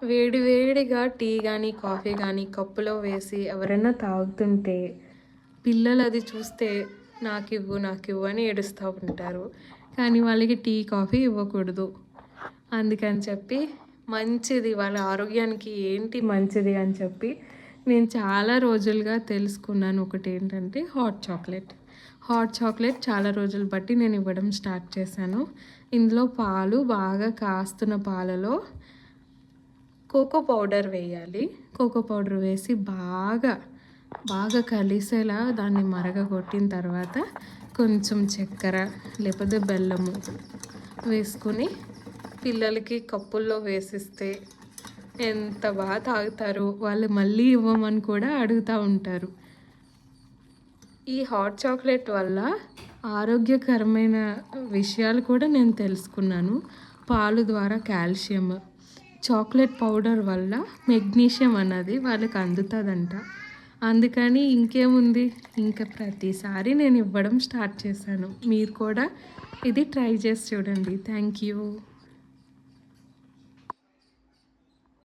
వేడి వేడిగా టీ కానీ కాఫీ కానీ కప్పులో వేసి ఎవరైనా తాగుతుంటే పిల్లలు అది చూస్తే నాకివ్వు నాకివ్వు అని ఏడుస్తూ ఉంటారు. కానీ వాళ్ళకి టీ కాఫీ ఇవ్వకూడదు. అందుకని చెప్పి మంచిది వాళ్ళ ఆరోగ్యానికి ఏంటి మంచిది అని చెప్పి నేను చాలా రోజులుగా తెలుసుకున్నాను. ఒకటి ఏంటంటే హాట్ చాక్లెట్ చాలా రోజులు బట్టి నేను ఇవ్వడం స్టార్ట్ చేశాను. ఇందులో పాలు బాగా కాస్తున్న పాలలో కోకో పౌడర్ వేయాలి. కోకో పౌడర్ వేసి బాగా కలిసేలా దాన్ని మరగగొట్టిన తర్వాత కొంచెం చక్కెర లేకపోతే బెల్లము వేసుకొని పిల్లలకి కప్పుల్లో వేసిస్తే ఎంత బాగా తాగుతారు. వాళ్ళు మళ్ళీ ఇవ్వమని కూడా అడుగుతూ ఉంటారు. ఈ హాట్ చాక్లెట్ వల్ల ఆరోగ్యకరమైన విషయాలు కూడా నేను తెలుసుకున్నాను. పాలు ద్వారా కాల్షియం, చాక్లెట్ పౌడర్ వల్ల మెగ్నీషియం అన్నది వాళ్ళకి అందుతుందంట. అందుకని ఇంకేముంది, ఇంకా ప్రతిసారి నేను ఇవ్వడం స్టార్ట్ చేశాను. మీరు కూడా ఇది ట్రై చేసి చూడండి. Thank you.